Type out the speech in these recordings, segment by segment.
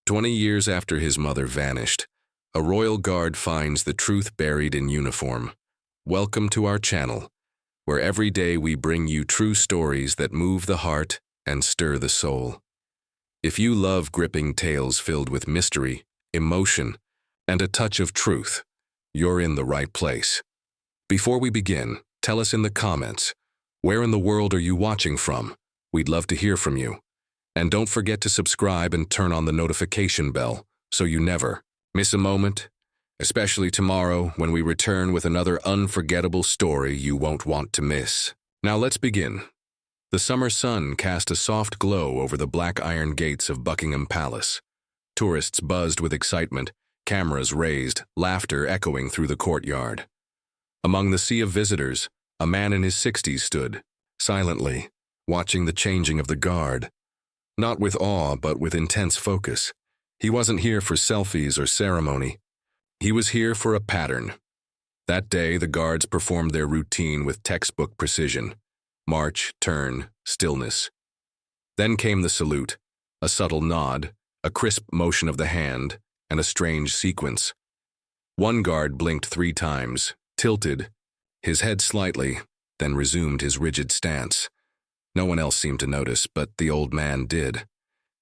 20 years after his mother vanished, a royal guard finds the truth buried in uniform. Welcome to our channel, where every day we bring you true stories that move the heart and stir the soul. If you love gripping tales filled with mystery, emotion, and a touch of truth, you're in the right place. Before we begin, tell us in the comments, where in the world are you watching from? We'd love to hear from you. And don't forget to subscribe and turn on the notification bell so you never miss a moment, especially tomorrow when we return with another unforgettable story you won't want to miss. Now let's begin. The summer sun cast a soft glow over the black iron gates of Buckingham Palace. Tourists buzzed with excitement, cameras raised, laughter echoing through the courtyard. Among the sea of visitors, a man in his 60s stood, silently, watching the changing of the guard. Not with awe, but with intense focus. He wasn't here for selfies or ceremony. He was here for a pattern. That day, the guards performed their routine with textbook precision. March, turn, stillness. Then came the salute, a subtle nod, a crisp motion of the hand, and a strange sequence. One guard blinked 3 times, tilted, his head slightly, then resumed his rigid stance. No one else seemed to notice, but the old man did.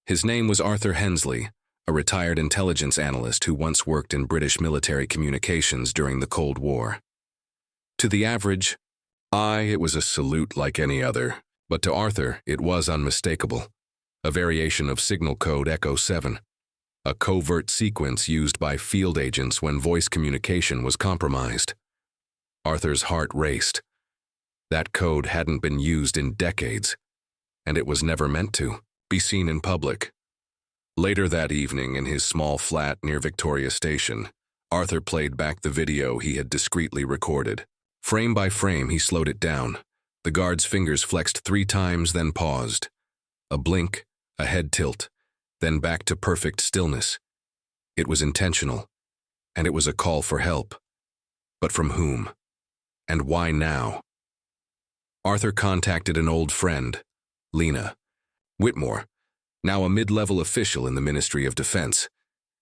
His name was Arthur Hensley, a retired intelligence analyst who once worked in British military communications during the Cold War. To the average eye, it was a salute like any other, but to Arthur, it was unmistakable. A variation of signal code Echo 7, a covert sequence used by field agents when voice communication was compromised. Arthur's heart raced. That code hadn't been used in decades, and it was never meant to be seen in public. Later that evening, in his small flat near Victoria Station, Arthur played back the video he had discreetly recorded. Frame by frame, he slowed it down. The guard's fingers flexed 3 times, then paused. A blink, a head tilt, then back to perfect stillness. It was intentional, and it was a call for help. But from whom? And why now? Arthur contacted an old friend, Lena Whitmore, now a mid-level official in the Ministry of Defense.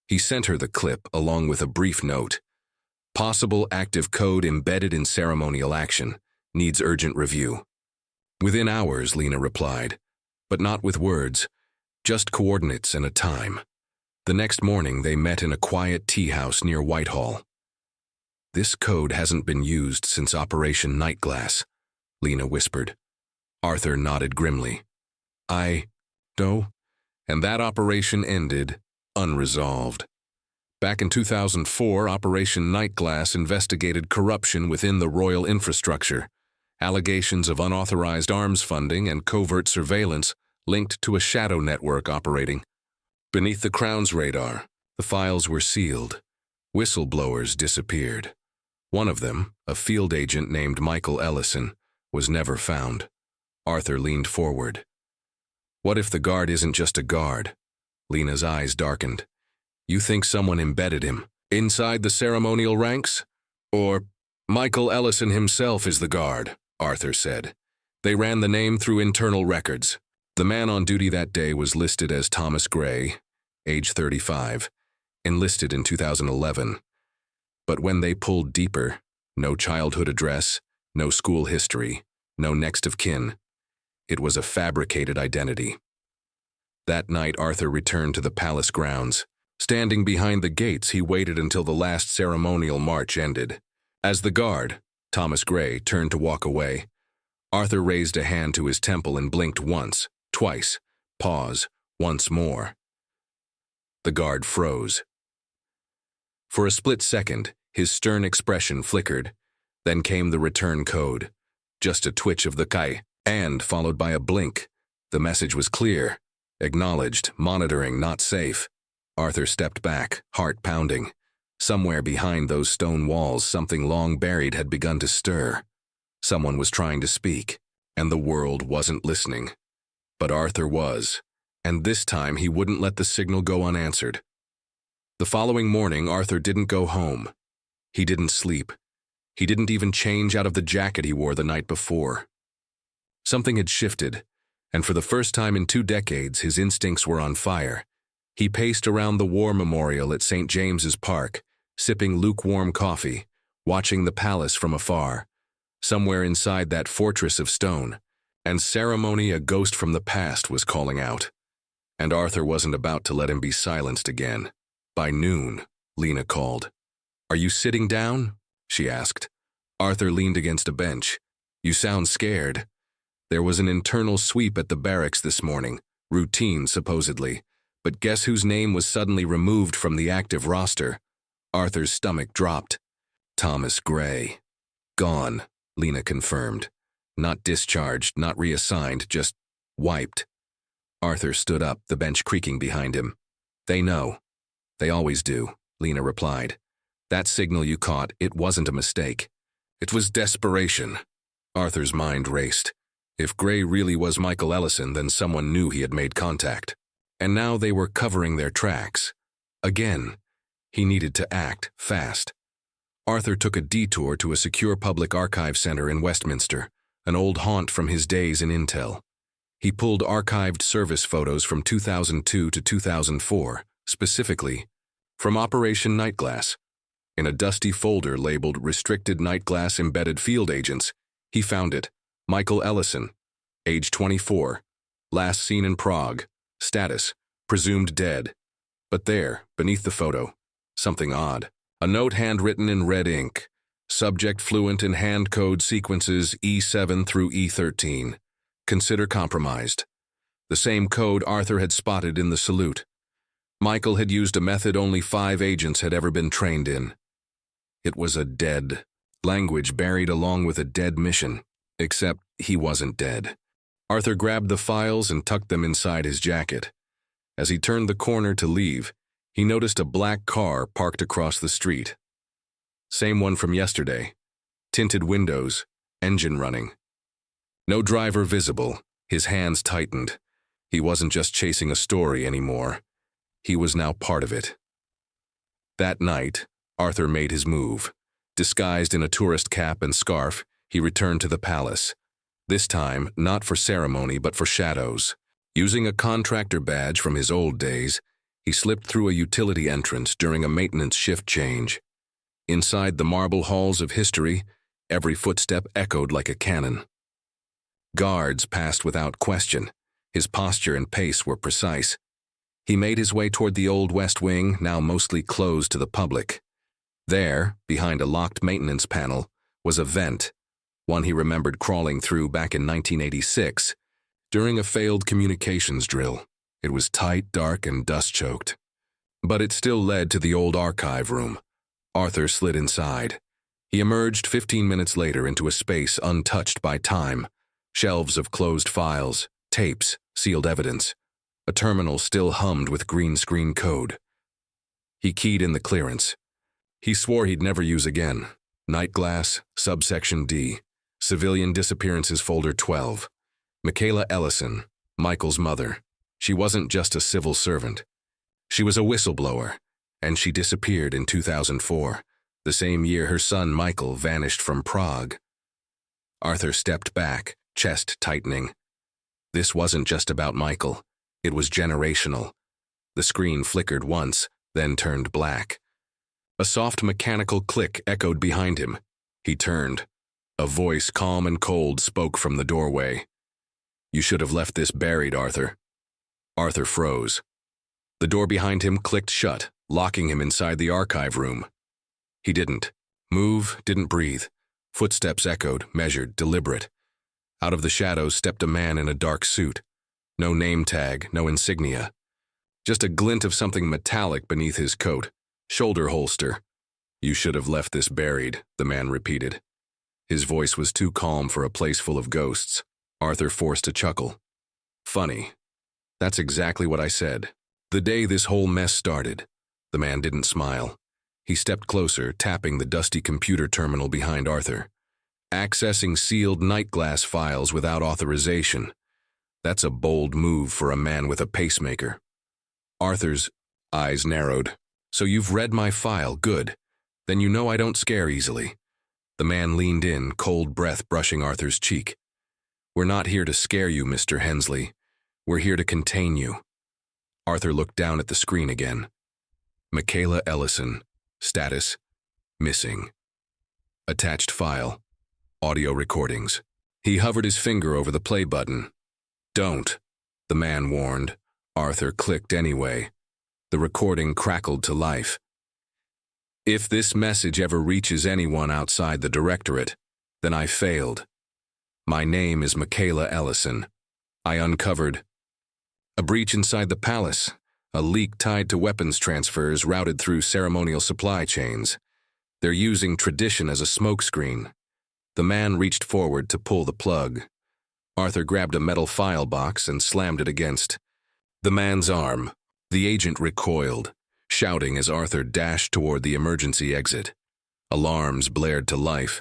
He sent her the clip along with a brief note. Possible active code embedded in ceremonial action. Needs urgent review. Within hours, Lena replied, but not with words, just coordinates and a time. The next morning, they met in a quiet tea house near Whitehall. This code hasn't been used since Operation Nightglass, Lena whispered. Arthur nodded grimly. I know. And that operation ended unresolved. Back in 2004, Operation Nightglass investigated corruption within the royal infrastructure. Allegations of unauthorized arms funding and covert surveillance linked to a shadow network operating beneath the Crown's radar. The files were sealed. Whistleblowers disappeared. One of them, a field agent named Michael Ellison, was never found. Arthur leaned forward. What if the guard isn't just a guard? Lena's eyes darkened. You think someone embedded him inside the ceremonial ranks? Or Michael Ellison himself is the guard, Arthur said. They ran the name through internal records. The man on duty that day was listed as Thomas Gray, age 35, enlisted in 2011. But when they pulled deeper, no childhood address, no school history, no next of kin. It was a fabricated identity. That night, Arthur returned to the palace grounds. Standing behind the gates, he waited until the last ceremonial march ended. As the guard, Thomas Gray, turned to walk away, Arthur raised a hand to his temple and blinked once, twice, pause, once more. The guard froze. For a split second, his stern expression flickered. Then came the return code. Just a twitch of the kai, and followed by a blink. The message was clear. Acknowledged, monitoring, not safe. Arthur stepped back, heart pounding. Somewhere behind those stone walls, something long buried had begun to stir. Someone was trying to speak, and the world wasn't listening. But Arthur was, and this time he wouldn't let the signal go unanswered. The following morning, Arthur didn't go home. He didn't sleep. He didn't even change out of the jacket he wore the night before. Something had shifted, and for the first time in 2 decades, his instincts were on fire. He paced around the war memorial at St. James's Park, sipping lukewarm coffee, watching the palace from afar, somewhere inside that fortress of stone, and ceremony a ghost from the past was calling out. And Arthur wasn't about to let him be silenced again. By noon, Lena called. "Are you sitting down?" she asked. Arthur leaned against a bench. "You sound scared." There was an internal sweep at the barracks this morning, routine supposedly, but guess whose name was suddenly removed from the active roster? Arthur's stomach dropped. Thomas Gray. Gone, Lena confirmed. Not discharged, not reassigned, just wiped. Arthur stood up, the bench creaking behind him. "They know. They always do," Lena replied. "That signal you caught, it wasn't a mistake. It was desperation." Arthur's mind raced. If Gray really was Michael Ellison, then someone knew he had made contact. And now they were covering their tracks. Again, he needed to act fast. Arthur took a detour to a secure public archive center in Westminster, an old haunt from his days in Intel. He pulled archived service photos from 2002 to 2004, specifically from Operation Nightglass. In a dusty folder labeled Restricted Nightglass Embedded Field Agents, he found it. Michael Ellison, age 24, last seen in Prague, status, presumed dead. But there, beneath the photo, something odd. A note handwritten in red ink, subject fluent in hand code sequences E7 through E13. Consider compromised. The same code Arthur had spotted in the salute. Michael had used a method only 5 agents had ever been trained in. It was a dead language buried along with a dead mission. Except he wasn't dead. Arthur grabbed the files and tucked them inside his jacket. As he turned the corner to leave, he noticed a black car parked across the street. Same one from yesterday. Tinted windows, engine running. No driver visible. His hands tightened. He wasn't just chasing a story anymore. He was now part of it. That night, Arthur made his move. Disguised in a tourist cap and scarf, he returned to the palace. This time, not for ceremony, but for shadows. Using a contractor badge from his old days, he slipped through a utility entrance during a maintenance shift change. Inside the marble halls of history, every footstep echoed like a cannon. Guards passed without question. His posture and pace were precise. He made his way toward the old West Wing, now mostly closed to the public. There, behind a locked maintenance panel, was a vent, one he remembered crawling through back in 1986, during a failed communications drill. It was tight, dark, and dust-choked. But it still led to the old archive room. Arthur slid inside. He emerged 15 minutes later into a space untouched by time. Shelves of closed files, tapes, sealed evidence. A terminal still hummed with green screen code. He keyed in the clearance. He swore he'd never use again. Nightglass, subsection D. Civilian disappearances folder 12. Michaela Ellison, Michael's mother. She wasn't just a civil servant. She was a whistleblower, and she disappeared in 2004, the same year her son Michael vanished from Prague. Arthur stepped back, chest tightening. This wasn't just about Michael. It was generational. The screen flickered once, then turned black. A soft mechanical click echoed behind him. He turned. A voice, calm and cold, spoke from the doorway. "You should have left this buried, Arthur." Arthur froze. The door behind him clicked shut, locking him inside the archive room. He didn't move, didn't breathe. Footsteps echoed, measured, deliberate. Out of the shadows stepped a man in a dark suit. No name tag, no insignia. Just a glint of something metallic beneath his coat. Shoulder holster. "You should have left this buried," the man repeated. His voice was too calm for a place full of ghosts. Arthur forced a chuckle. "Funny. That's exactly what I said. The day this whole mess started." The man didn't smile. He stepped closer, tapping the dusty computer terminal behind Arthur. "Accessing sealed Nightglass files without authorization. That's a bold move for a man with a pacemaker." Arthur's eyes narrowed. "So you've read my file, good. Then you know I don't scare easily." The man leaned in, cold breath brushing Arthur's cheek. "We're not here to scare you, Mr. Hensley. We're here to contain you." Arthur looked down at the screen again. Michaela Ellison. Status: missing. Attached file: audio recordings. He hovered his finger over the play button. "Don't," the man warned. Arthur clicked anyway. The recording crackled to life. "If this message ever reaches anyone outside the directorate, then I failed. My name is Michaela Ellison. I uncovered a breach inside the palace, a leak tied to weapons transfers routed through ceremonial supply chains. They're using tradition as a smokescreen." The man reached forward to pull the plug. Arthur grabbed a metal file box and slammed it against the man's arm. The agent recoiled, shouting as Arthur dashed toward the emergency exit. Alarms blared to life.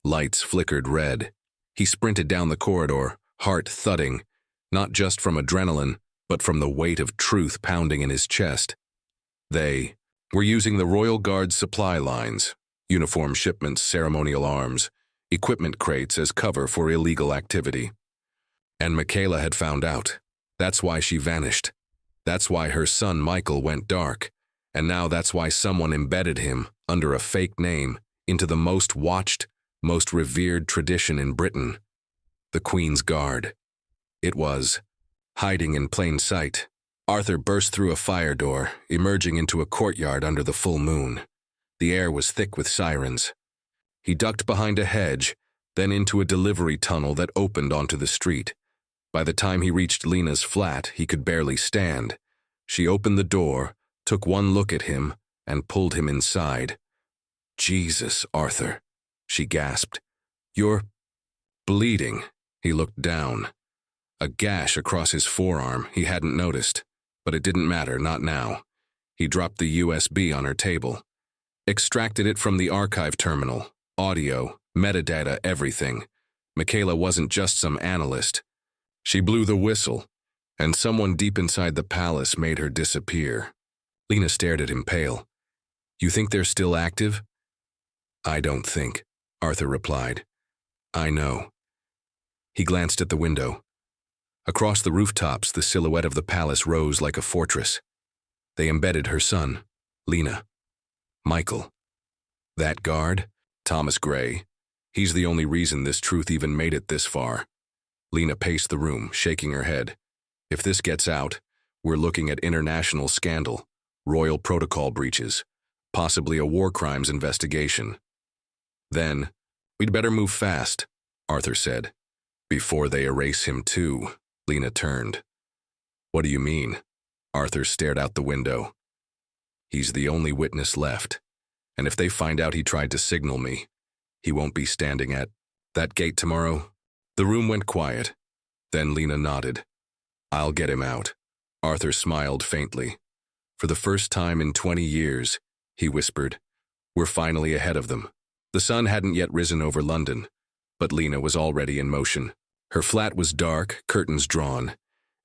Lights flickered red. He sprinted down the corridor, heart thudding, not just from adrenaline, but from the weight of truth pounding in his chest. They were using the Royal Guard's supply lines, uniform shipments, ceremonial arms, equipment crates as cover for illegal activity. And Michaela had found out. That's why she vanished. That's why her son Michael went dark. And now that's why someone embedded him, under a fake name, into the most watched, most revered tradition in Britain. The Queen's Guard. It was hiding in plain sight. Arthur burst through a fire door, emerging into a courtyard under the full moon. The air was thick with sirens. He ducked behind a hedge, then into a delivery tunnel that opened onto the street. By the time he reached Lena's flat, he could barely stand. She opened the door, took one look at him, and pulled him inside. "Jesus, Arthur," she gasped. "You're bleeding." He looked down. A gash across his forearm he hadn't noticed, but it didn't matter, not now. He dropped the USB on her table, extracted it from the archive terminal, audio, metadata, everything. Michaela wasn't just some analyst. She blew the whistle, and someone deep inside the palace made her disappear. Lena stared at him, pale. "You think they're still active?" "I don't think," Arthur replied. "I know." He glanced at the window. Across the rooftops, the silhouette of the palace rose like a fortress. They embedded her son, Lena. Michael. That guard, Thomas Gray. He's the only reason this truth even made it this far. Lena paced the room, shaking her head. If this gets out, we're looking at international scandal, royal protocol breaches, possibly a war crimes investigation. Then, we'd better move fast, Arthur said. Before they erase him too, Lena turned. What do you mean? Arthur stared out the window. He's the only witness left, and if they find out he tried to signal me, he won't be standing at that gate tomorrow. The room went quiet. Then Lena nodded. I'll get him out. Arthur smiled faintly. For the first time in 20 years, he whispered, we're finally ahead of them. The sun hadn't yet risen over London, but Lena was already in motion. Her flat was dark, curtains drawn,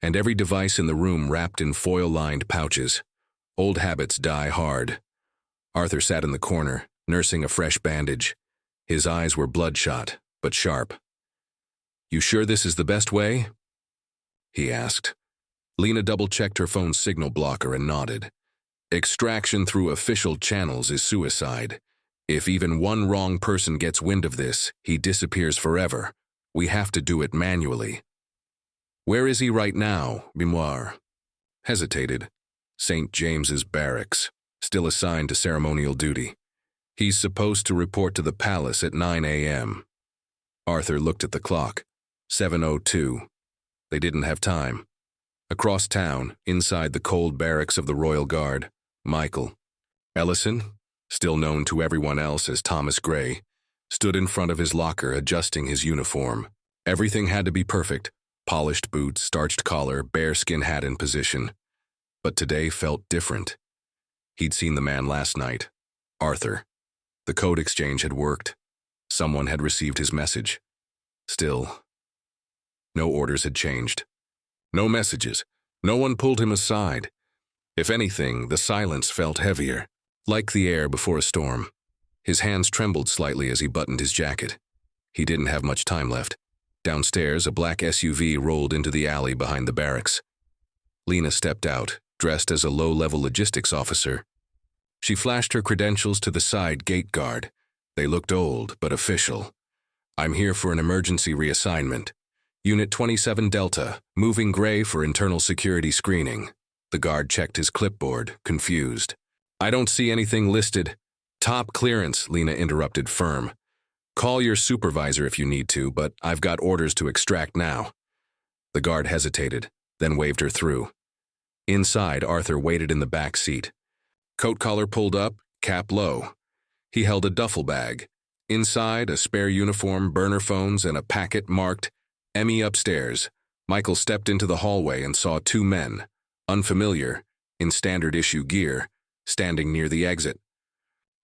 and every device in the room wrapped in foil-lined pouches. Old habits die hard. Arthur sat in the corner, nursing a fresh bandage. His eyes were bloodshot, but sharp. You sure this is the best way? He asked. Lena double-checked her phone's signal blocker and nodded. Extraction through official channels is suicide. If even one wrong person gets wind of this, he disappears forever. We have to do it manually. Where is he right now, Memoir? Hesitated. St. James's Barracks, still assigned to ceremonial duty. He's supposed to report to the palace at 9 a.m. Arthur looked at the clock. 7:02. They didn't have time. Across town, inside the cold barracks of the Royal Guard, Michael Ellison, still known to everyone else as Thomas Gray, stood in front of his locker adjusting his uniform. Everything had to be perfect. Polished boots, starched collar, bearskin hat in position. But today felt different. He'd seen the man last night, Arthur. The code exchange had worked. Someone had received his message. Still, no orders had changed. No messages. No one pulled him aside. If anything, the silence felt heavier, like the air before a storm. His hands trembled slightly as he buttoned his jacket. He didn't have much time left. Downstairs, a black SUV rolled into the alley behind the barracks. Lena stepped out, dressed as a low-level logistics officer. She flashed her credentials to the side gate guard. They looked old, but official. "I'm here for an emergency reassignment. Unit 27 Delta, moving gray for internal security screening." The guard checked his clipboard, confused. "I don't see anything listed." "Top clearance," Lena interrupted firm. "Call your supervisor if you need to, but I've got orders to extract now." The guard hesitated, then waved her through. Inside, Arthur waited in the back seat. Coat collar pulled up, cap low. He held a duffel bag. Inside, a spare uniform, burner phones, and a packet marked, "Emmy upstairs." Michael stepped into the hallway and saw two men, unfamiliar, in standard-issue gear, standing near the exit.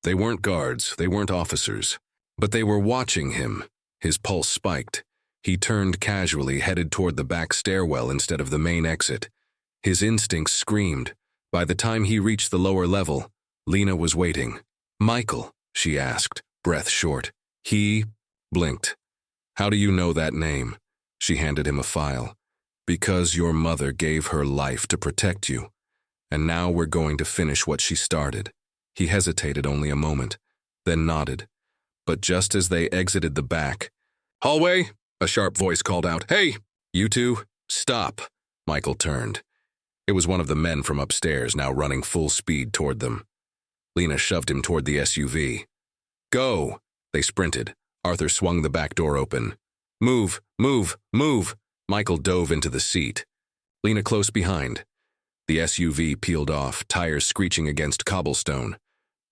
They weren't guards, they weren't officers, but they were watching him. His pulse spiked. He turned casually, headed toward the back stairwell instead of the main exit. His instincts screamed. By the time he reached the lower level, Lena was waiting. "Michael?" she asked, breath short. He blinked. "How do you know that name?" She handed him a file. "Because your mother gave her life to protect you. And now we're going to finish what she started." He hesitated only a moment, then nodded. But just as they exited the back, "Hallway!" a sharp voice called out. "Hey, you two, stop!" Michael turned. It was one of the men from upstairs, now running full speed toward them. Lena shoved him toward the SUV. "Go!" They sprinted. Arthur swung the back door open. "Move, move, move!" Michael dove into the seat. Lena close behind. The SUV peeled off, tires screeching against cobblestone.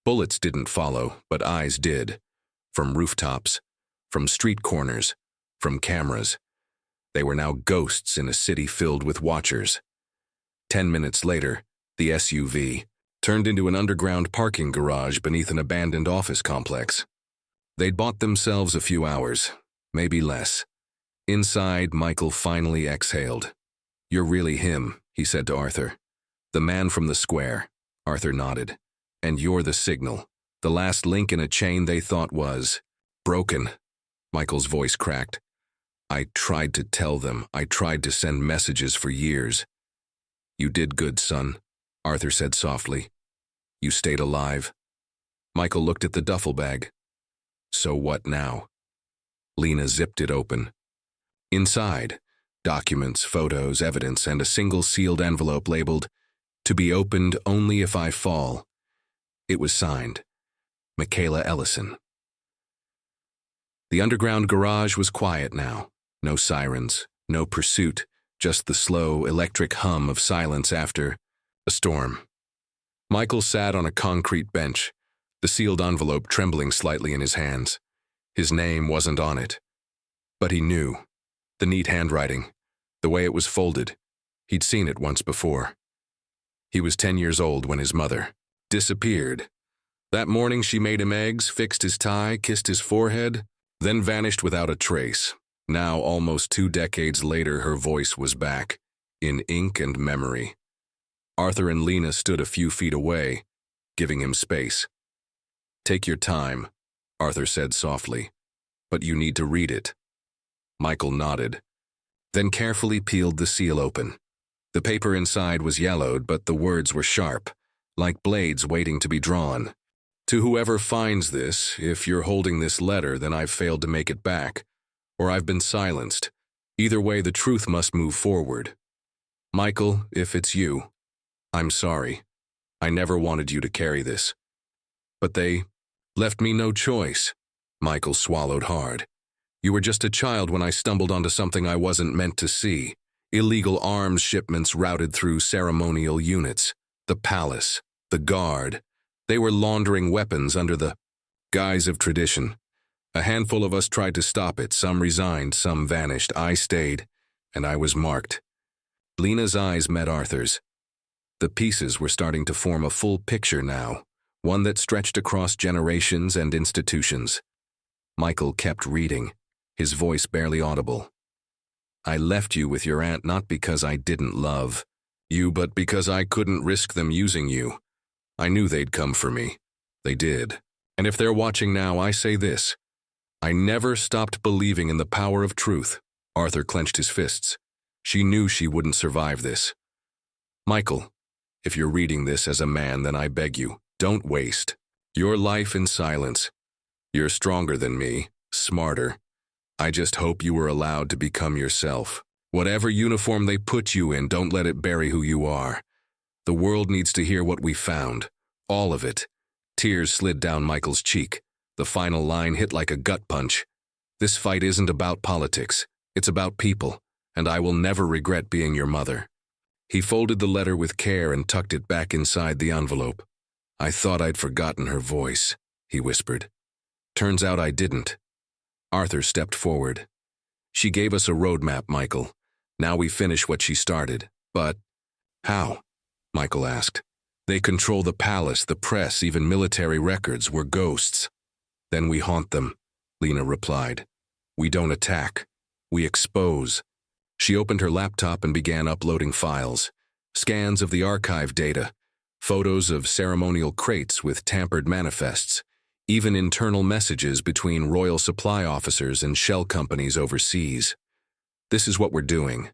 Bullets didn't follow, but eyes did. From rooftops, from street corners, from cameras. They were now ghosts in a city filled with watchers. 10 minutes later, the SUV turned into an underground parking garage beneath an abandoned office complex. They'd bought themselves a few hours, maybe less. Inside, Michael finally exhaled. "You're really him," he said to Arthur. "The man from the square." Arthur nodded. "And you're the signal, the last link in a chain they thought was broken." Michael's voice cracked. "I tried to tell them. I tried to send messages for years." "You did good, son," Arthur said softly. "You stayed alive." Michael looked at the duffel bag. "So what now?" Lena zipped it open. Inside, documents, photos, evidence, and a single sealed envelope labeled, "To be opened only if I fall." It was signed, Michaela Ellison. The underground garage was quiet now. No sirens, no pursuit, just the slow, electric hum of silence after a storm. Michael sat on a concrete bench, the sealed envelope trembling slightly in his hands. His name wasn't on it. But he knew. The neat handwriting, the way it was folded. He'd seen it once before. He was 10 years old when his mother disappeared. That morning she made him eggs, fixed his tie, kissed his forehead, then vanished without a trace. Now, almost 2 decades later, her voice was back, in ink and memory. Arthur and Lena stood a few feet away, giving him space. "Take your time," Arthur said softly, "but you need to read it." Michael nodded, then carefully peeled the seal open. The paper inside was yellowed, but the words were sharp, like blades waiting to be drawn. "To whoever finds this, if you're holding this letter, then I've failed to make it back, or I've been silenced. Either way, the truth must move forward. Michael, if it's you, I'm sorry. I never wanted you to carry this. But they left me no choice." Michael swallowed hard. "You were just a child when I stumbled onto something I wasn't meant to see. Illegal arms shipments routed through ceremonial units. The palace, the guard. They were laundering weapons under the guise of tradition. A handful of us tried to stop it. Some resigned, some vanished. I stayed, and I was marked." Lena's eyes met Arthur's. The pieces were starting to form a full picture now, one that stretched across generations and institutions. Michael kept reading, his voice barely audible. "I left you with your aunt not because I didn't love you, but because I couldn't risk them using you. I knew they'd come for me. They did. And if they're watching now, I say this. I never stopped believing in the power of truth." Arthur clenched his fists. She knew she wouldn't survive this. "Michael, If you're reading this as a man, then I beg you, don't waste your life in silence. You're stronger than me, smarter. I just hope you were allowed to become yourself. Whatever uniform they put you in, don't let it bury who you are. The world needs to hear what we found. All of it. Tears slid down Michael's cheek. The final line hit like a gut punch. This fight isn't about politics. It's about people, and I will never regret being your mother. He folded the letter with care and tucked it back inside the envelope. I thought I'd forgotten her voice, he whispered. Turns out I didn't. Arthur stepped forward. She gave us a roadmap, Michael. Now we finish what she started. But how? Michael asked. They control the palace, the press, even military records. We're ghosts. Then we haunt them, Lena replied. We don't attack. We expose. She opened her laptop and began uploading files. Scans of the archive data, photos of ceremonial crates with tampered manifests, even internal messages between royal supply officers and shell companies overseas. This is what we're doing,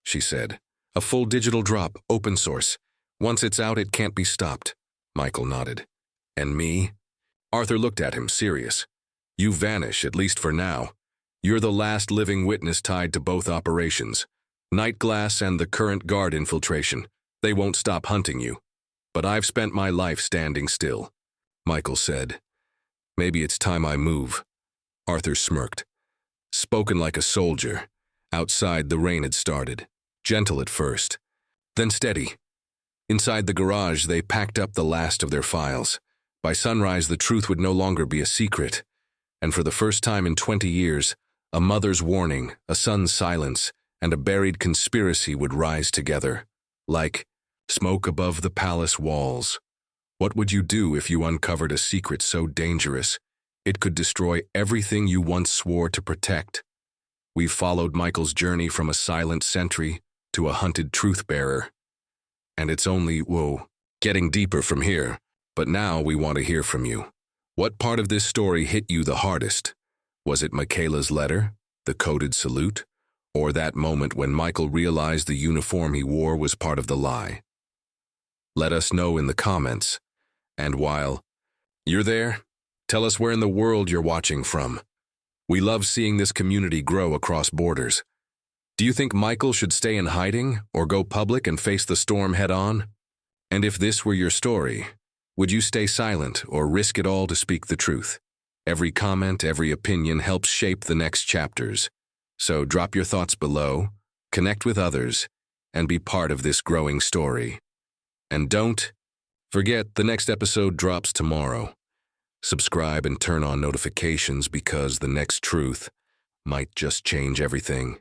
she said. A full digital drop, open source. Once it's out, it can't be stopped. Michael nodded. And me? Arthur looked at him, serious. You vanish, at least for now. You're the last living witness tied to both operations. Nightglass and the current guard infiltration. They won't stop hunting you. But I've spent my life standing still. Michael said. Maybe it's time I move. Arthur smirked. Spoken like a soldier. Outside, the rain had started. Gentle at first. Then steady. Inside the garage, they packed up the last of their files. By sunrise, the truth would no longer be a secret. And for the first time in 20 years, a mother's warning, a son's silence, and a buried conspiracy would rise together. Like smoke above the palace walls. What would you do if you uncovered a secret so dangerous it could destroy everything you once swore to protect? We've followed Michael's journey from a silent sentry to a hunted truth-bearer. And it's only, getting deeper from here. But now we want to hear from you. What part of this story hit you the hardest? Was it Michaela's letter, the coded salute, or that moment when Michael realized the uniform he wore was part of the lie? Let us know in the comments. And while you're there, tell us where in the world you're watching from. We love seeing this community grow across borders. Do you think Michael should stay in hiding or go public and face the storm head-on? And if this were your story, would you stay silent or risk it all to speak the truth? Every comment, every opinion helps shape the next chapters. So drop your thoughts below, connect with others, and be part of this growing story. And don't forget, the next episode drops tomorrow. Subscribe and turn on notifications because the next truth might just change everything.